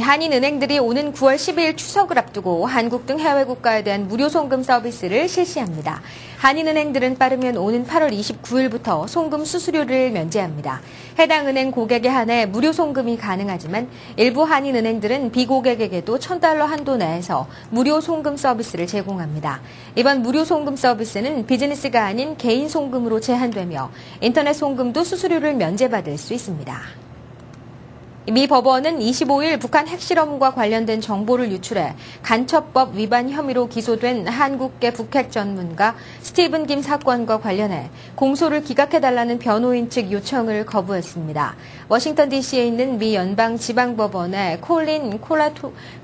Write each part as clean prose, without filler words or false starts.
한인은행들이 오는 9월 12일 추석을 앞두고 한국 등 해외 국가에 대한 무료 송금 서비스를 실시합니다. 한인은행들은 빠르면 오는 8월 29일부터 송금 수수료를 면제합니다. 해당 은행 고객에 한해 무료 송금이 가능하지만 일부 한인은행들은 비고객에게도 $1,000 한도 내에서 무료 송금 서비스를 제공합니다. 이번 무료 송금 서비스는 비즈니스가 아닌 개인 송금으로 제한되며 인터넷 송금도 수수료를 면제받을 수 있습니다. 미 법원은 25일 북한 핵실험과 관련된 정보를 유출해 간첩법 위반 혐의로 기소된 한국계 북핵 전문가 스티븐 김 사건과 관련해 공소를 기각해달라는 변호인 측 요청을 거부했습니다. 워싱턴 DC에 있는 미 연방지방법원의 콜린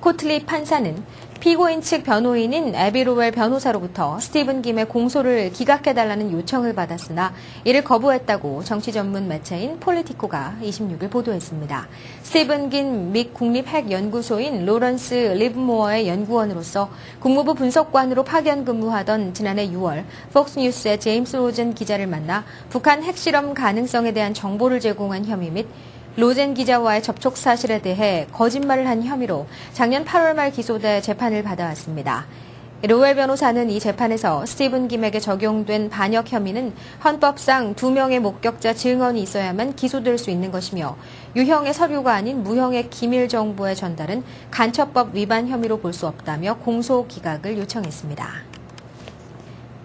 코틀리 판사는 피고인 측 변호인인 애비 로웰 변호사로부터 스티븐 김의 공소를 기각해달라는 요청을 받았으나 이를 거부했다고 정치 전문 매체인 폴리티코가 26일 보도했습니다. 스티븐 김 미 국립핵연구소인 로런스 리브모어의 연구원으로서 국무부 분석관으로 파견 근무하던 지난해 6월 폭스뉴스의 제임스 로젠 기자를 만나 북한 핵실험 가능성에 대한 정보를 제공한 혐의 및 로젠 기자와의 접촉 사실에 대해 거짓말을 한 혐의로 작년 8월 말 기소돼 재판을 받아왔습니다. 로웰 변호사는 이 재판에서 스티븐 김에게 적용된 반역 혐의는 헌법상 2명의 목격자 증언이 있어야만 기소될 수 있는 것이며 유형의 서류가 아닌 무형의 기밀 정보의 전달은 간첩법 위반 혐의로 볼 수 없다며 공소 기각을 요청했습니다.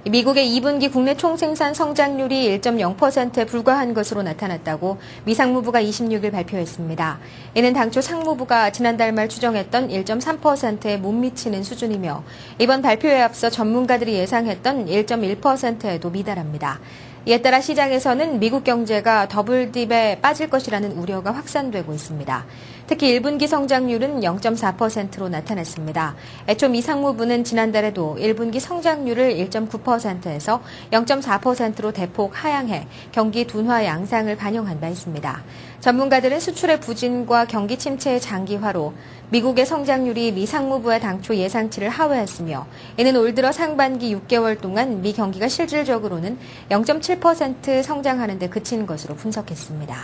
미국의 2분기 국내 총생산 성장률이 1.0%에 불과한 것으로 나타났다고 미 상무부가 26일 발표했습니다. 이는 당초 상무부가 지난달 말 추정했던 1.3%에 못 미치는 수준이며 이번 발표에 앞서 전문가들이 예상했던 1.1%에도 미달합니다. 이에 따라 시장에서는 미국 경제가 더블딥에 빠질 것이라는 우려가 확산되고 있습니다. 특히 1분기 성장률은 0.4%로 나타났습니다. 애초 미 상무부는 지난달에도 1분기 성장률을 1.9%에서 0.4%로 대폭 하향해 경기 둔화 양상을 반영한 바 있습니다. 전문가들은 수출의 부진과 경기 침체의 장기화로 미국의 성장률이 미 상무부의 당초 예상치를 하회했으며 이는 올 들어 상반기 6개월 동안 미 경기가 실질적으로는 0.7% 성장하는 데 그친 것으로 분석했습니다.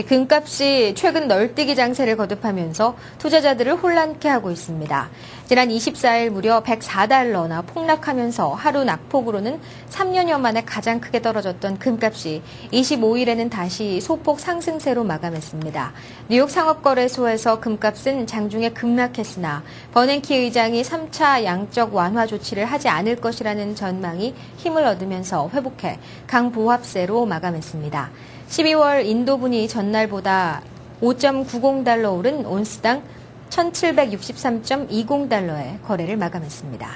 금값이 최근 널뛰기 장세를 거듭하면서 투자자들을 혼란케 하고 있습니다. 지난 24일 무려 $104나 폭락하면서 하루 낙폭으로는 3년여 만에 가장 크게 떨어졌던 금값이 25일에는 다시 소폭 상승세로 마감했습니다. 뉴욕 상업거래소에서 금값은 장중에 급락했으나 버냉키 의장이 3차 양적 완화 조치를 하지 않을 것이라는 전망이 힘을 얻으면서 회복해 강보합세로 마감했습니다. 12월 인도분이 전날보다 $5.90 오른 온스당 $1,763.20에 거래를 마감했습니다.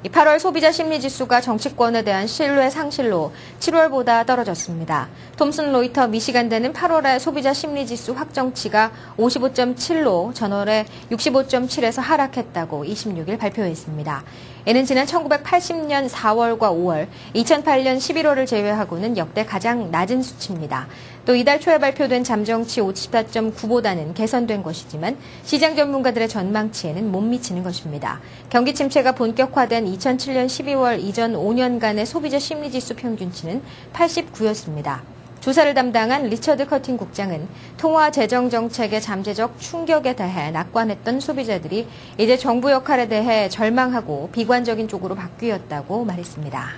8월 소비자 심리지수가 정치권에 대한 신뢰 상실로 7월보다 떨어졌습니다. 톰슨 로이터 미시간대는 8월의 소비자 심리지수 확정치가 55.7로 전월에 65.7에서 하락했다고 26일 발표했습니다. 이는 지난 1980년 4월과 5월, 2008년 11월을 제외하고는 역대 가장 낮은 수치입니다. 또 이달 초에 발표된 잠정치 54.9보다는 개선된 것이지만 시장 전문가들의 전망치에는 못 미치는 것입니다. 경기 침체가 본격화된 2007년 12월 이전 5년간의 소비자 심리지수 평균치는 89였습니다. 조사를 담당한 리처드 커팅 국장은 통화 재정 정책의 잠재적 충격에 대해 낙관했던 소비자들이 이제 정부 역할에 대해 절망하고 비관적인 쪽으로 바뀌었다고 말했습니다.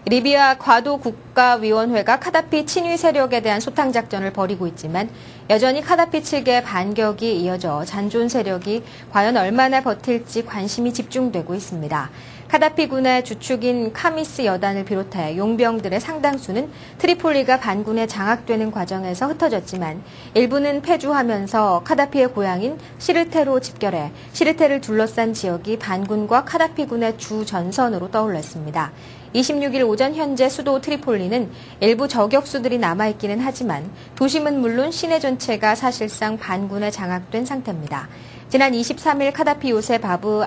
리비아 과도국가위원회가 카다피 친위 세력에 대한 소탕 작전을 벌이고 있지만 여전히 카다피 측의 반격이 이어져 잔존 세력이 과연 얼마나 버틸지 관심이 집중되고 있습니다. 카다피 군의 주축인 카미스 여단을 비롯해 용병들의 상당수는 트리폴리가 반군에 장악되는 과정에서 흩어졌지만 일부는 패주하면서 카다피의 고향인 시르테로 집결해 시르테를 둘러싼 지역이 반군과 카다피 군의 주 전선으로 떠올랐습니다. 26일 오전 현재 수도 트리폴리는 일부 저격수들이 남아있기는 하지만 도심은 물론 시내 전체가 사실상 반군에 장악된 상태입니다. 지난 23일 카다피 요새 바브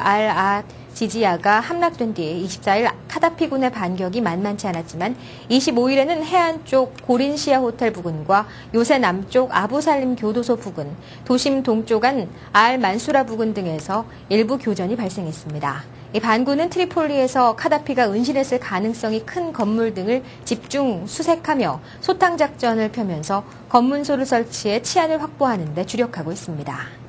지지야가 함락된 뒤 24일 카다피군의 반격이 만만치 않았지만 25일에는 해안 쪽 고린시아 호텔 부근과 요새 남쪽 아부살림 교도소 부근, 도심 동쪽안 만수라 부근 등에서 일부 교전이 발생했습니다. 이 반군은 트리폴리에서 카다피가 은신했을 가능성이 큰 건물 등을 집중 수색하며 소탕 작전을 펴면서 검문소를 설치해 치안을 확보하는 데 주력하고 있습니다.